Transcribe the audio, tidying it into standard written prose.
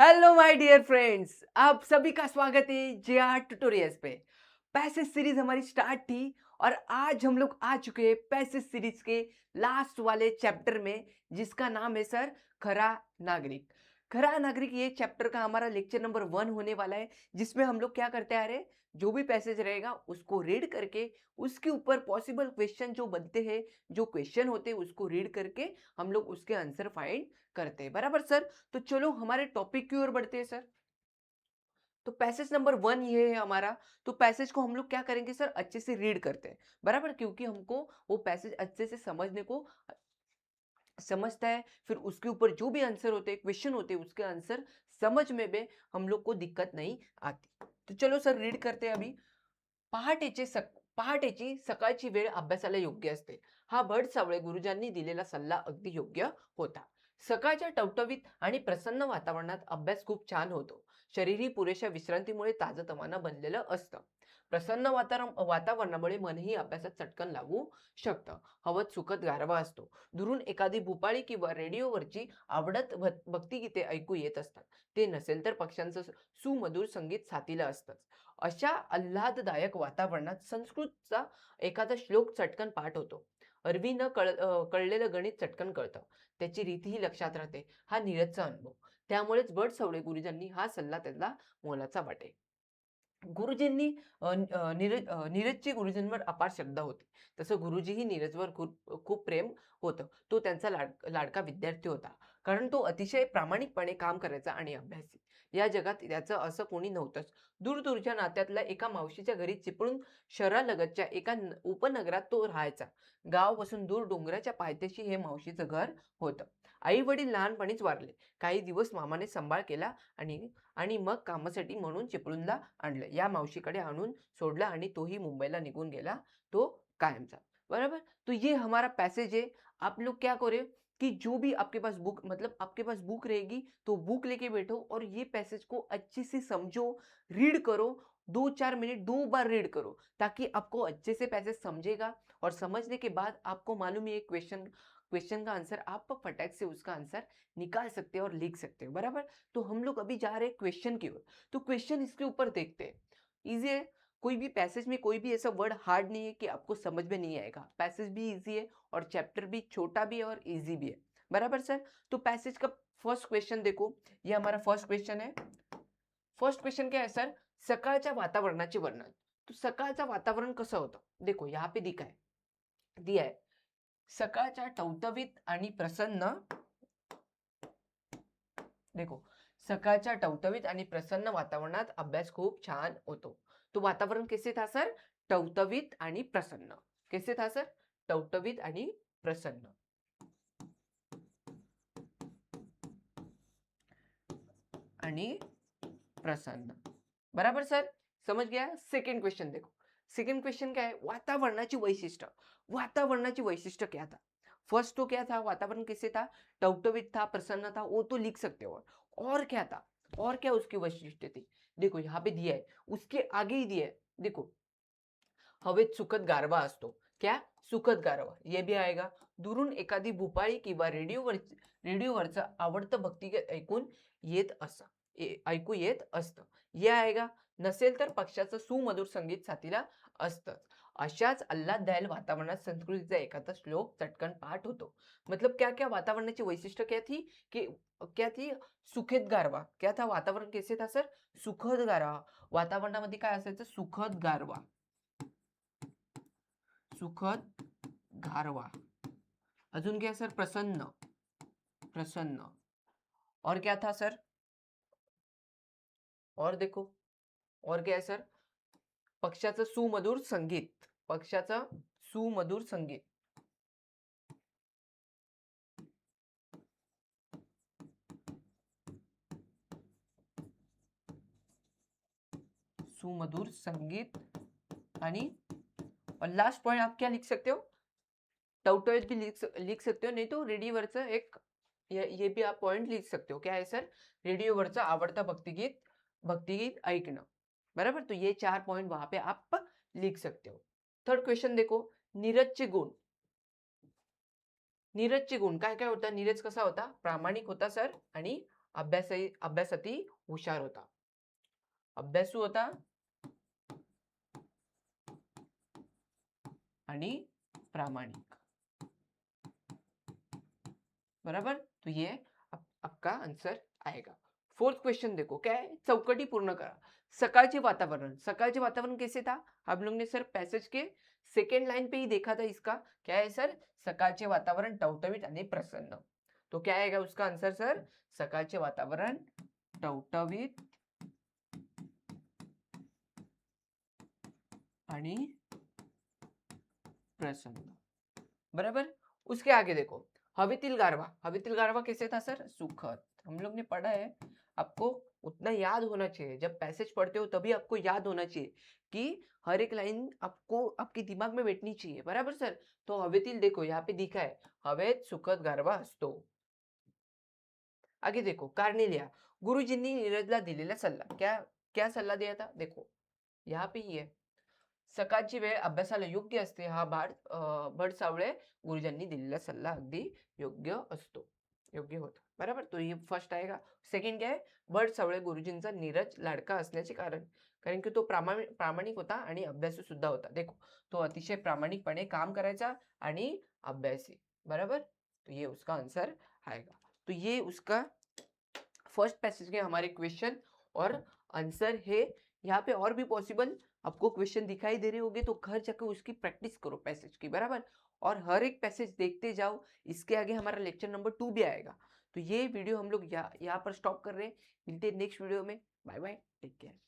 Hello माय Deere friends, आप सभी का स्वागत है जेआर ट्यूटोरियल्स पे। पैसेज सीरीज हमारी स्टार्ट थी और आज हम लोग आ चुके हैं पैसेज सीरीज के लास्ट वाले चैप्टर में, जिसका नाम है सर खरा नागरिक। खरा नागरिक ये चैप्टर का हमारा लेक्चर नंबर 1 होने वाला है, जिसमें हम लोग क्या करते आ रहे हैं, जो भी पैसेज रहेगा उसको रीड करके उसके ऊपर पॉसिबल क्वेश्चन जो बनते हैं, जो क्वेश्चन होते हैं उसको रीड करके हम लोग उसके आंसर फाइंड करते हैं। बराबर सर? तो चलो हमारे टॉपिक की ओर बढ़ते हैं सर। तो पैसेज नंबर 1 ये है हमारा। तो पैसेज को हम लोग क्या करेंगे सर, अच्छे से रीड करते हैं। बराबर, क्योंकि हमको वो पैसेज अच्छे से समझने को समझता है, फिर उसके ऊपर जो भी आंसर होते हैं, क्वेश्चन होते हैं, उसके आंसर समझ में भी हम लोग को दिक्कत नहीं आती। तो चलो सर रीड करते हैं अभी। पहाटेची सकाळची वेळ अभ्यासाला योग्य असते. हा भट सावळे गुरुजांनी दिलेला सल्ला अगदी योग्य होता. सकाळच्या टवटवीत आणि प्रसन्न वातावरणात अभ्यास खूप छान होतो. शरीरही पुरेशा विश्रांतीमुळे ताजतवाना बनलेलं असतं. प्रसन्न वातावरणामुळे मनही अभ्यासात चटकन लागू शकतं. हवत सुखद गारवा असतो. दुरून एखादी भूपाळी किंवा रेडिओवरची आवडत भक्तिगीते ऐकू येत असतात. ते नसेल तर पक्ष्यांचं सुमधुर संगीत साथीला असतं. अशा आल्हाददायक वातावरणात संस्कृतचा एखादा श्लोक चटकन पाठ होतो. अरबी कळलेलं गणित चटकन कळतं. त्याची रीतीही लक्षात राहते. हा नीरजचा अनुभव. त्यामुळेच बट सवळे गुरुजांनी हा सल्ला त्याला मोलाचा वाटे. गुरुजींनी नीरजची गुरुजींवर अपार श्रद्धा होती. तसं गुरुजीही नीरजवर खूप खूप प्रेम होतं. तो त्यांचा लाडका विद्यार्थी होता. कारण तो अतिशय प्रामाणिकपणे काम करायचा आणि अभ्यासी. या जगात त्याचं असं कोणी नव्हतंच. दूरदूरच्या नात्यातल्या एका मावशीच्या घरी चिपळूण शहरालगतच्या एका उपनगरात तो राहायचा. गावापासून दूर डोंगराच्या पायथ्याशी हे मावशीचं घर होतं. आई वडील लहानपणीच वारले. काही दिवस मामाने सांभाळ केला आणि आणि मग कामासाठी म्हणून चिपळूणला आणलं. या मावशीकडे आणून सोडलं आणि तोही मुंबईला निघून गेला, तो कायमचा। बराबर? तो ये हमारा पैसेज है। आप लोग क्या करो कि जो भी आपके पास बुक, मतलब आपके पास बुक रहेगी तो बुक लेके बैठो और ये पैसेज को अच्छे से समझो, रीड करो। 2-4 मिनट 2 बार रीड करो ताकि आपको अच्छे से पैसेज समझेगा, और समझने के बाद आपको मालूम है क्वेश्चन क्वेश्चन का आंसर आप फटाक से उसका आंसर निकाल सकते हो और लिख सकते हो। बराबर? तो हम लोग अभी जा रहे हैं क्वेश्चन की ओर। तो क्वेश्चन इसके ऊपर देखते हैं। इजी है। कोई भी पैसेज में कोई भी ऐसा वर्ड हार्ड नहीं है कि आपको समझ में नहीं आएगा। पैसेज भी इजी है और चैप्टर भी छोटा भी है और इजी भी है। बराबर सर? तो पैसेज का फर्स्ट क्वेश्चन देखो, ये हमारा फर्स्ट क्वेश्चन है। फर्स्ट क्वेश्चन क्या है सर? सकाळच्या वातावरणाचे वर्णन। तो सकाळचं वातावरण कसं होतं? देखो यहाँ पे दिया है। सकाळच्या टवटवीत आणि प्रसन्न, देखो, सकाळच्या टवटवीत आणि प्रसन्न वातावरणात अभ्यास खूप छान होतो. तो वातावरण कैसे था सर? टवटवीत आणि प्रसन्न. कैसे था सर? टवटवीत आणि प्रसन्न. आणि प्रसन्न. बराबर सर? समझ गया? सेकंड क्वेश्चन देखो। सेकंड क्वेश्चन क्या है? वातावरणाची वैशिष्ट्य। वातावरणाची वैशिष्ट्य क्या था? फर्स्ट तो क्या था? वातावरण कैसे था? टवटवीत था, प्रसन्न था, वो तो लिख सकते हो। और क्या था? और क्या उसकी वैशिष्ट्य थी? देखो यहाँ पे दिया है, उसके आगे ही दिया है। देखो, हवेत सुखद गारवा असतो। क्या? सुखद गारवा, ये भी आएगा। दुरून एखादी भुपाळी किंवा रेडिओवरचं आवडतं भक्तिगीत ऐकू येत असतं, ये आएगा। नसेल तर पक्षाचं सुमधुर संगीत साथीला असतं। अशाच आल्हाददायक वातावरणात संस्कृतीचा एखादा श्लोक चटकन पाठ होतो। मतलब क्या क्या वातावरणाची वैशिष्ट्य क्या थी कि क्या थी? सुखेद गारवा। क्या था? वातावरण कैसे था सर? सुखद गारवा। वातावरणामध्ये काय असायचं? सुखद गारवा। सुखद गारवा। अजून क्या सर? प्रसन्न। प्रसन्न। और क्या था सर? और देखो, और क्या है सर? पक्षाचं सुमधुर संगीत। पक्षाचं सुमधुर संगीत। सुमधुर संगीत। आणि और लास्ट पॉइंट आप क्या लिख सकते हो? टवटवीत भी लिख सकते हो, नहीं तो रेडिओवरचं एक, ये भी आप पॉइंट लिख सकते हो। क्या है सर? रेडिओवरचं आवडतं भक्तिगीत भक्तिगीत ऐकणं। बराबर? तो ये 4 पॉइंट वहां पे आप लिख सकते हो। थर्ड क्वेश्चन देखो, नीरजचे गुण। नीरजचे गुण काय काय होता? नीरज कसा होता? प्रामाणिक होता सर आणि अभ्यासाती हुशार होता. अभ्यासू होता आणि प्रामाणिक. बराबर. तो ये आपका आंसर आएगा. फोर्थ क्वेश्चन देखो क्या है, चौकटी पूर्ण करा. सकाळचे वातावरण. सकाळचे वातावरण कैसे था? हम लोग ने सर पैसेज के सेकेंड लाइन पे ही देखा था इसका. क्या है सर? सकाळचे वातावरण टवटवीत आणि प्रसन्न. तो क्या आएगा उसका आंसर सर? सकाळचे वातावरण टवटवीत आणि प्रसन्न. बराबर. उसके आगे देखो, हवेतील गारवा. हवेतील गारवा कैसे था सर? सुखद. हम लोग ने पढ़ा है, आपको उतना याद होना चाहिए. जब पैसेज पढ़ते हो तभी आपको याद होना चाहिए कि हर एक लाइन आपको आपके दिमाग में बैठनी चाहिए. बराबर सर. तो हवेतील देखो यहाँ पे दिखा है, हवेत सुखद गारवा असतो. आगे देखो, कार्नेलिया. गुरुजींनी नीरजला दिलेला सल्ला. क्या क्या सल्ला दिया था? देखो यहाँ पे ही है. सकाळची वेळ अभ्यासाला योग्य असते. हा भट सावळे गुरुजींनी दिलेला सल्ला अगदी योग्य असतो. योग्य होता. बराबर. तो ये फर्स्ट आएगा. सेकंड क्या है? भट सावळे गुरुजींचा नीरज लाडका असण्याचे कारण. कारण की तो प्रामाणिक होता आणि अभ्यासू सुद्धा होता. देखो, तो अतिशय प्रामाणिकपणे काम करायचा आणि अभ्यासी. बराबर. तो ये उसका आंसर आएगा. तो ये उसका फर्स्ट पैसेज के हमारे क्वेश्चन और आंसर है. यहाँ पे और भी पॉसिबल आपको क्वेश्चन दिखाई दे रहे होंगे, तो घर जाकर उसकी प्रैक्टिस करो पैसेज की. बराबर. और हर एक पैसेज देखते जाओ. इसके आगे हमारा लेक्चर नंबर 2 भी आएगा. तो ये वीडियो हम लोग यहाँ पर स्टॉप कर रहे हैं. मिलते हैं नेक्स्ट वीडियो में. Bye bye, take care.